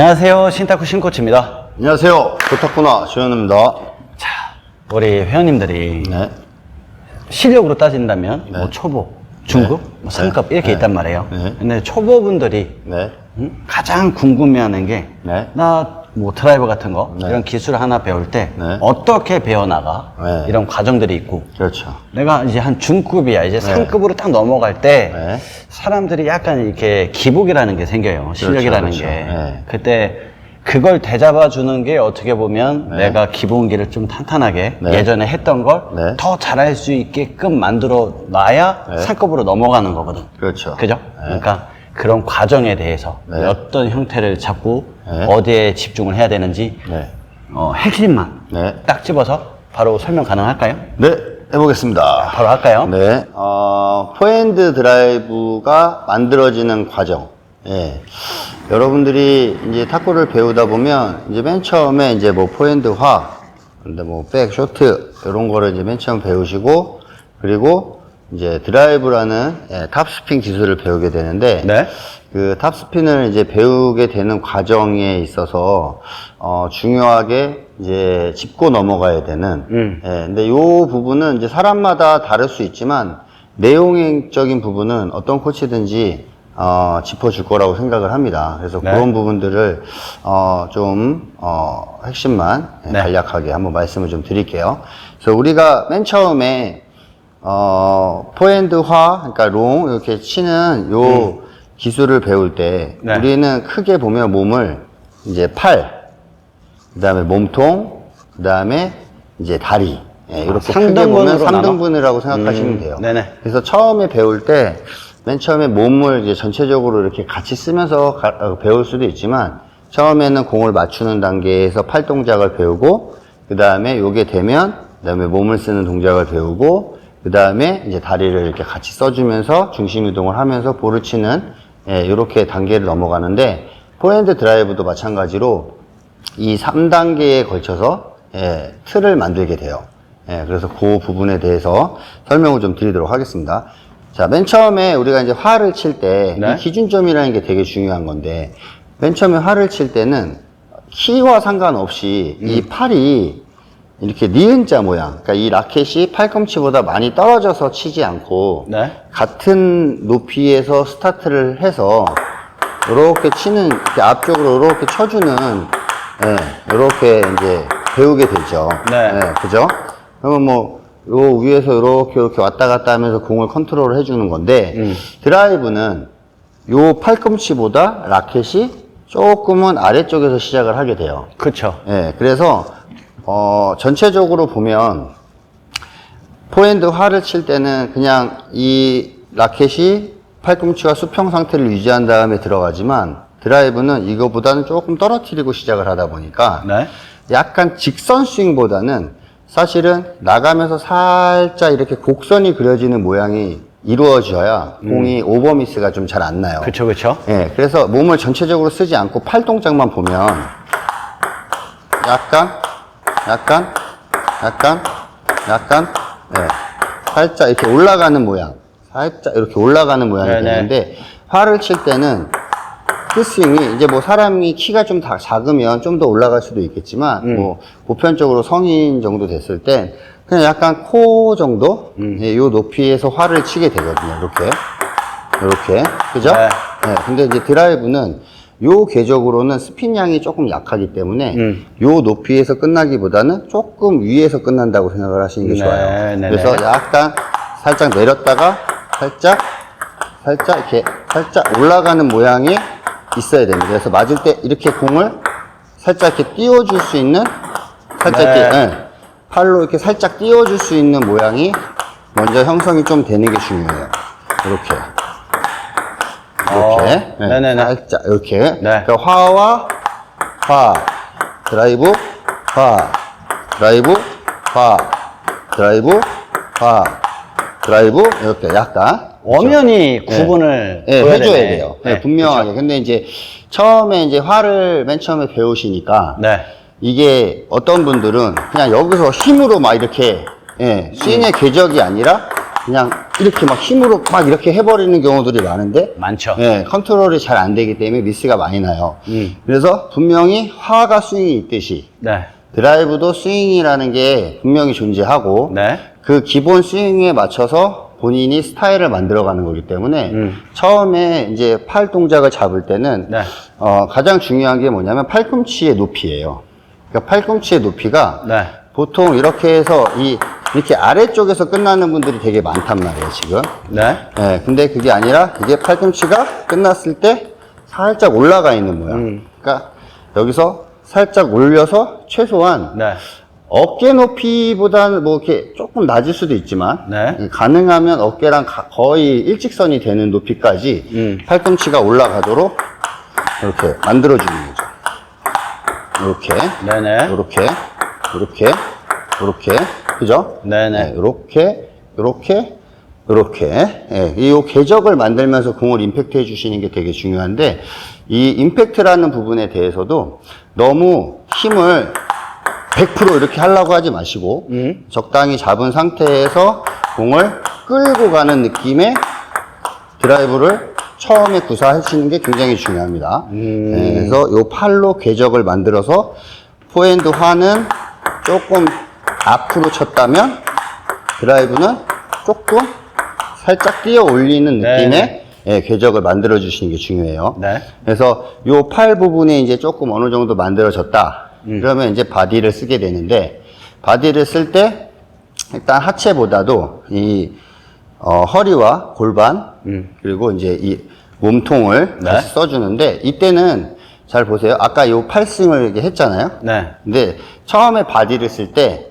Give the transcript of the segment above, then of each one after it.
안녕하세요. 신타쿠 신코치입니다. 안녕하세요. 고타쿠나 조현우입니다. 자, 우리 회원님들이 네. 실력으로 따진다면 네. 뭐 초보, 중급, 네. 뭐 상급 네. 이렇게 네. 있단 말이에요. 네. 근데 초보분들이 네. 가장 궁금해하는 게 네. 나 뭐 드라이버 같은 거 네. 이런 기술 하나 배울 때 네. 어떻게 배워나가 네. 이런 과정들이 있고 그렇죠. 내가 이제 한 중급이야 이제 상급으로 딱 넘어갈 때 네. 사람들이 약간 이렇게 기복이라는 게 생겨요. 실력이라는 그렇죠. 게. 네. 그때 그걸 대잡아 주는 게 어떻게 보면 네. 내가 기본기를 좀 탄탄하게 네. 예전에 했던 걸 네. 더 잘할 수 있게끔 만들어 놔야 네. 상급으로 넘어가는 거거든. 그렇죠. 그죠? 네. 그러니까 그런 과정에 대해서 네. 어떤 형태를 잡고 네. 어디에 집중을 해야 되는지 네. 핵심만 네. 딱 집어서 바로 설명 가능할까요? 네. 해보겠습니다. 바로 할까요? 네. 포핸드 드라이브가 만들어지는 과정. 예. 여러분들이 이제 탁구를 배우다 보면 이제 맨 처음에 이제 뭐 포핸드화, 근데 뭐 백, 쇼트 이런 거를 이제 맨 처음 배우시고 그리고 이제 드라이브라는 탑스핀 기술을 배우게 되는데 네. 그 탑스핀을 이제 배우게 되는 과정에 있어서 중요하게 이제 짚고 넘어가야 되는 근데 요 부분은 이제 사람마다 다를 수 있지만 내용적인 부분은 어떤 코치든지 짚어줄 거라고 생각을 합니다. 그래서 네. 그런 부분들을 핵심만 네. 간략하게 한번 말씀을 좀 드릴게요. 그래서 우리가 맨 처음에 포핸드화, 그러니까 롱 이렇게 치는 요 기술을 배울 때 네. 우리는 크게 보면 몸을 이제 팔, 그 다음에 몸통, 그 다음에 이제 다리 이렇게 크게 보면 3등분이라고 생각하시면 돼요. 네네. 그래서 처음에 배울 때 맨 처음에 몸을 이제 전체적으로 이렇게 같이 쓰면서 배울 수도 있지만 처음에는 공을 맞추는 단계에서 팔 동작을 배우고 그 다음에 요게 되면 그 다음에 몸을 쓰는 동작을 배우고 그 다음에 이제 다리를 이렇게 같이 써주면서 중심 이동을 하면서 볼을 치는 이렇게 단계를 넘어가는데 포핸드 드라이브도 마찬가지로 이 3단계에 걸쳐서 틀을 만들게 돼요. 그래서 그 부분에 대해서 설명을 좀 드리도록 하겠습니다. 자, 맨 처음에 우리가 이제 화를 칠 때 네. 이 기준점이라는 게 되게 중요한 건데 맨 처음에 화를 칠 때는 키와 상관없이 이 팔이 이렇게 니은자 모양, 그러니까 이 라켓이 팔꿈치보다 많이 떨어져서 치지 않고 네. 같은 높이에서 스타트를 해서 이렇게 치는, 이렇게 앞쪽으로 이렇게 쳐주는, 이렇게 이제 배우게 되죠. 네. 그죠? 그러면 뭐, 요 위에서 이렇게 왔다 갔다 하면서 공을 컨트롤 해주는 건데, 드라이브는 요 팔꿈치보다 라켓이 조금은 아래쪽에서 시작을 하게 돼요. 그쵸. 그래서, 전체적으로 보면, 포핸드 화를 칠 때는 그냥 이 라켓이 팔꿈치와 수평 상태를 유지한 다음에 들어가지만 드라이브는 이거보다는 조금 떨어뜨리고 시작을 하다 보니까 네. 약간 직선 스윙보다는 사실은 나가면서 살짝 이렇게 곡선이 그려지는 모양이 이루어져야 공이 오버미스가 좀 잘 안 나요. 그쵸, 그쵸. 그래서 몸을 전체적으로 쓰지 않고 팔 동작만 보면 약간 살짝 이렇게 올라가는 모양, 살짝 이렇게 올라가는 모양이 네네. 되는데 화를 칠 때는 그 스윙이 이제 뭐 사람이 키가 좀 작으면 좀 더 올라갈 수도 있겠지만 뭐 보편적으로 성인 정도 됐을 때 그냥 약간 코 정도 요 높이에서 화를 치게 되거든요. 이렇게 그죠? 네. 근데 이제 드라이브는 요 궤적으로는 스핀량이 조금 약하기 때문에 요 높이에서 끝나기보다는 조금 위에서 끝난다고 생각을 하시는 게 좋아요. 네네. 그래서 약간 살짝 내렸다가 살짝 이렇게 살짝 올라가는 모양이 있어야 됩니다. 그래서 맞을 때 이렇게 공을 살짝 이렇게 띄워줄 수 있는 살짝 네. 이렇게 팔로 이렇게 살짝 띄워줄 수 있는 모양이 먼저 형성이 좀 되는 게 중요해요. 이렇게 네네네. 살짝 이렇게 네. 그러니까 화와 화 드라이브 화 드라이브 화 드라이브 화 드라이브 이렇게 약간 엄연히 구분을 보여야 해줘야 되네. 돼요. 분명하게. 근데 이제 처음에 이제 화를 맨 처음에 배우시니까 네. 이게 어떤 분들은 그냥 여기서 힘으로 막 이렇게 스윙의 궤적이 아니라 그냥 이렇게 막 힘으로 막 이렇게 해버리는 경우들이 많은데 많죠. 예, 컨트롤이 잘 안 되기 때문에 미스가 많이 나요. 그래서 분명히 화가 스윙이 있듯이 네. 드라이브도 스윙이라는 게 분명히 존재하고 네. 그 기본 스윙에 맞춰서 본인이 스타일을 만들어가는 거기 때문에 처음에 이제 팔 동작을 잡을 때는 네. 가장 중요한 게 뭐냐면 팔꿈치의 높이예요. 그러니까 팔꿈치의 높이가 네. 보통 이렇게 해서 이렇게 아래쪽에서 끝나는 분들이 되게 많단 말이에요, 지금. 네. 네, 근데 그게 아니라 이게 팔꿈치가 끝났을 때 살짝 올라가 있는 모양. 그러니까 여기서 살짝 올려서 최소한 네. 어깨 높이보다는 뭐 이렇게 조금 낮을 수도 있지만 네. 가능하면 어깨랑 거의 일직선이 되는 높이까지 팔꿈치가 올라가도록 이렇게 만들어주는 거죠. 이렇게, 네네. 이렇게, 이렇게, 이렇게, 그죠? 네네. 네, 이렇게, 이렇게, 이렇게. 예, 이 궤적을 만들면서 공을 임팩트 해주시는 게 되게 중요한데, 이 임팩트라는 부분에 대해서도 너무 힘을 100% 이렇게 하려고 하지 마시고, 적당히 잡은 상태에서 공을 끌고 가는 느낌의 드라이브를 처음에 구사하시는 게 굉장히 중요합니다. 네, 그래서 이 팔로 궤적을 만들어서 포핸드 화는 조금 앞으로 쳤다면 드라이브는 조금 살짝 뛰어 올리는 느낌의 네. 예, 궤적을 만들어 주시는 게 중요해요. 네. 그래서 이 팔 부분이 이제 조금 어느 정도 만들어졌다. 그러면 이제 바디를 쓰게 되는데, 바디를 쓸 때 일단 하체보다도 이 허리와 골반 그리고 이제 이 몸통을 네. 같이 써주는데, 이때는 잘 보세요. 아까 이 팔스윙을 이렇게 했잖아요. 네. 근데 처음에 바디를 쓸 때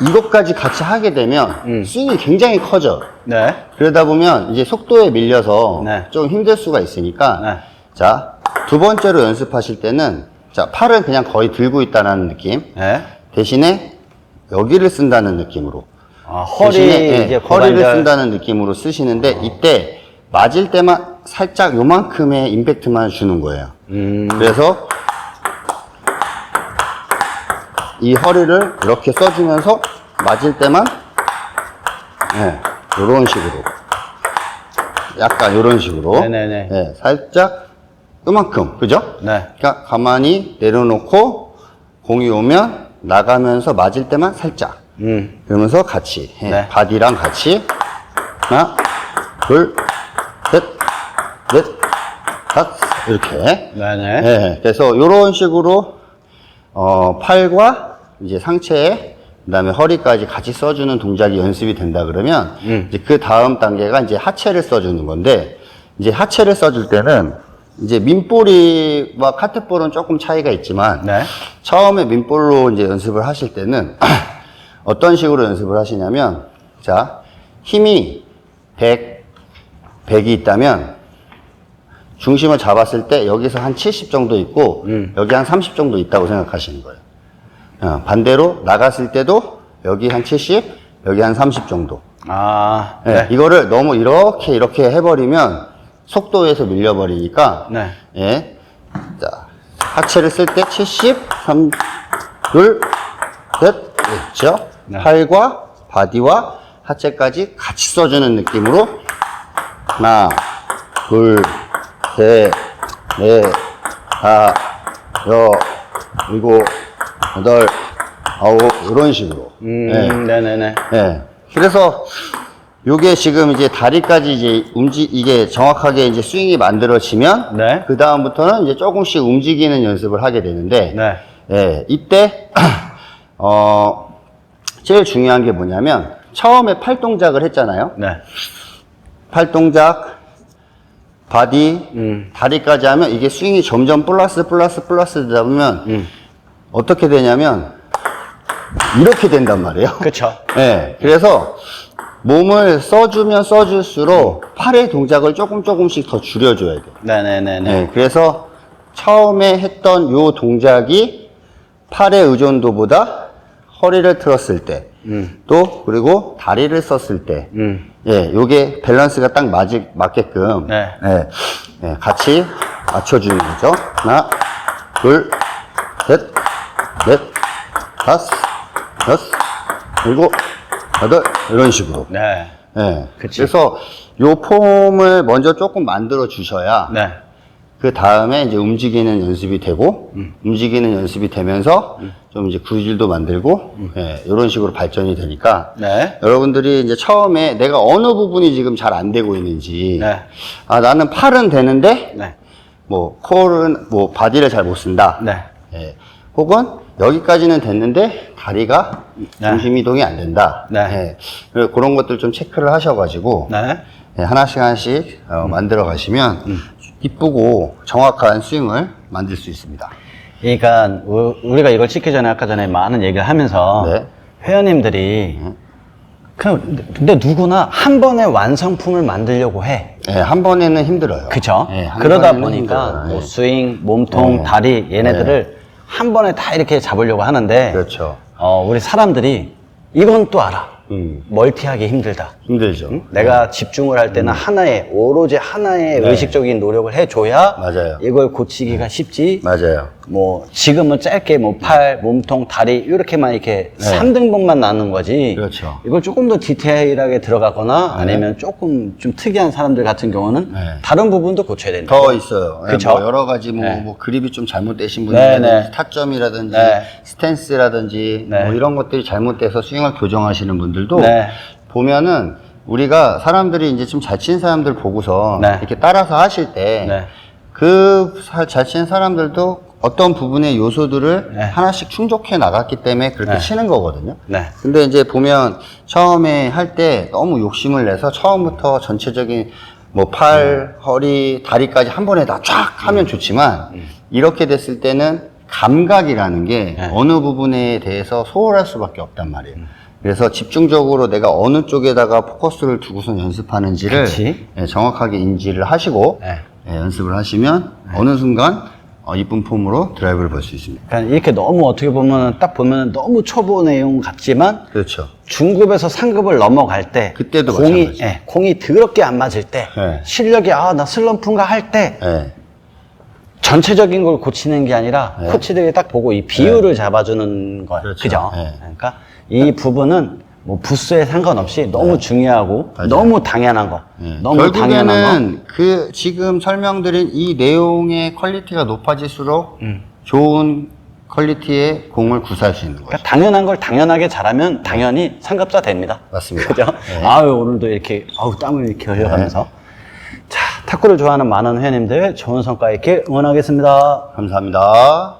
이것까지 같이 하게 되면 스윙이 굉장히 커져. 네. 그러다 보면 이제 속도에 밀려서 네. 좀 힘들 수가 있으니까 네. 자, 두 번째로 연습하실 때는 자, 팔은 그냥 거의 들고 있다는 느낌. 네. 대신에 여기를 쓴다는 느낌으로. 아, 허리, 대신에, 이제 허리를 고관절. 쓴다는 느낌으로 쓰시는데, 이때 맞을 때만 살짝 요만큼의 임팩트만 주는 거예요. 그래서 이 허리를 이렇게 써주면서 맞을 때만 이런 식으로, 약간 이런 식으로, 네네네. 예, 살짝 요만큼, 그죠? 네. 그러니까 가만히 내려놓고 공이 오면 나가면서 맞을 때만 살짝. 그러면서 같이, 예, 네. 바디랑 같이 하나, 둘, 셋, 넷, 다섯, 이렇게. 네네. 예, 그래서 이런 식으로 팔과 이제 상체에 그다음에 허리까지 같이 써주는 동작이 연습이 된다 그러면 이제 그 다음 단계가 이제 하체를 써주는 건데, 이제 하체를 써줄 때는 이제 민볼이와 카트볼은 조금 차이가 있지만 네. 처음에 민볼로 이제 연습을 하실 때는 어떤 식으로 연습을 하시냐면, 자, 힘이 100이 있다면 중심을 잡았을 때 여기서 한 70 정도 있고 여기 한 30 정도 있다고 생각하시는 거예요. 반대로 나갔을 때도 여기 한 70, 여기 한 30 정도. 아, 네. 네. 이거를 너무 이렇게 해버리면 속도에서 밀려버리니까, 네. 예. 자, 하체를 쓸 때 70, 3, 둘, 셋, 있죠? 네. 팔과 바디와 하체까지 같이 써주는 느낌으로 하나, 둘, 셋, 넷, 다, 여, 일곱, 여덟, 아홉, 이런 식으로. 예. 네네네. 예. 그래서 요게 지금 이제 다리까지 이제 이게 정확하게 이제 스윙이 만들어지면, 네. 그 다음부터는 이제 조금씩 움직이는 연습을 하게 되는데, 네. 예, 이때 제일 중요한 게 뭐냐면, 처음에 팔 동작을 했잖아요. 네. 팔 동작, 바디, 다리까지 하면 이게 스윙이 점점 플러스 되다 보면 어떻게 되냐면 이렇게 된단 말이에요. 그쵸. 네, 그래서 몸을 써주면 써줄수록 팔의 동작을 조금씩 더 줄여줘야 돼요. 네네네네. 네, 그래서 처음에 했던 요 동작이 팔의 의존도보다 허리를 틀었을 때, 또 그리고 다리를 썼을 때, 예, 요게 밸런스가 딱 맞게끔, 네. 예, 예, 같이 맞춰주는 거죠. 하나, 둘, 셋, 넷, 다섯, 여섯, 일곱, 여덟, 이런 식으로. 네. 네. 그치. 그래서 요 폼을 먼저 조금 만들어 주셔야 네. 그 다음에 이제 움직이는 연습이 되고 움직이는 연습이 되면서 좀 이제 구질도 만들고 예, 이런 식으로 발전이 되니까 네. 여러분들이 이제 처음에 내가 어느 부분이 지금 잘 안 되고 있는지 네. 아 나는 팔은 되는데 네. 뭐 콜은 뭐 바디를 잘 못 쓴다. 네. 예. 혹은 여기까지는 됐는데 다리가 네. 중심 이동이 안 된다. 네. 예. 그래서 그런 것들 좀 체크를 하셔가지고 네. 예, 하나씩 만들어 가시면 이쁘고 정확한 스윙을 만들 수 있습니다. 그러니까 우리가 이걸 찍기 전에 아까 전에 많은 얘기를 하면서 네. 회원님들이 근데 누구나 한 번에 완성품을 만들려고 해. 예, 한 번에는 힘들어요. 그쵸? 예, 한 그러다 번에는 보니까 힘들어요. 뭐 예. 스윙, 몸통, 네. 다리 얘네들을 한 번에 다 이렇게 잡으려고 하는데 그렇죠. 우리 사람들이 이건 또 알아. 멀티하기 힘들다. 힘들죠. 내가 집중을 할 때는 오로지 하나의 네. 의식적인 노력을 해줘야 맞아요. 이걸 고치기가 쉽지. 맞아요. 뭐 지금은 짧게 뭐 팔, 몸통, 다리 이렇게만 이렇게 네. 3등분만 나는 거지. 그렇죠. 이걸 조금 더 디테일하게 들어가거나 아니면 조금 좀 특이한 사람들 같은 경우는 네. 다른 부분도 고쳐야 된다. 더 있어요. 예, 그쵸? 뭐 여러 가지 네. 뭐 그립이 좀 잘못되신 네, 분들이라든지 네. 타점이라든지 네. 스탠스라든지 네. 뭐 이런 것들이 잘못돼서 스윙을 교정하시는 분들도 네. 보면은 우리가 사람들이 이제 좀 잘 치는 사람들 보고서 네. 이렇게 따라서 하실 때 네. 그 잘 치는 사람들도 어떤 부분의 요소들을 네. 하나씩 충족해 나갔기 때문에 그렇게 네. 치는 거거든요. 네. 근데 이제 보면 처음에 할 때 너무 욕심을 내서 처음부터 전체적인 뭐 팔, 허리, 다리까지 한 번에 다 쫙 하면 좋지만 이렇게 됐을 때는 감각이라는 게 네. 어느 부분에 대해서 소홀할 수밖에 없단 말이에요. 그래서 집중적으로 내가 어느 쪽에다가 포커스를 두고선 연습하는지를 그치. 예, 정확하게 인지를 하시고 네. 예, 연습을 하시면 어느 순간 이쁜 폼으로 드라이브를 볼 수 있습니다. 그러니까 이렇게 너무 어떻게 보면 딱 보면 너무 초보 내용 같지만 그렇죠. 중급에서 상급을 넘어갈 때 그때도 공이 마찬가지. 공이 더럽게 안 맞을 때 네. 실력이 나 슬럼프인가 할 때 예. 전체적인 걸 고치는 게 아니라 네. 코치들이 딱 보고 이 비율을 잡아주는 거 그렇죠. 그죠? 네. 그러니까 이 부분은 뭐 부스에 상관없이 너무 중요하고 맞아요. 너무 당연한 거, 예. 너무 당연한 거. 결국에는 그 지금 설명드린 이 내용의 퀄리티가 높아질수록 좋은 퀄리티의 공을 구사할 수 있는 거죠. 그러니까 당연한 걸 당연하게 잘하면 당연히 상급자 됩니다. 맞습니다. 그죠? 네. 아유, 오늘도 이렇게, 땀을 이렇게 흘려가면서. 자, 탁구를 좋아하는 많은 회원님들 좋은 성과 있게 응원하겠습니다. 감사합니다.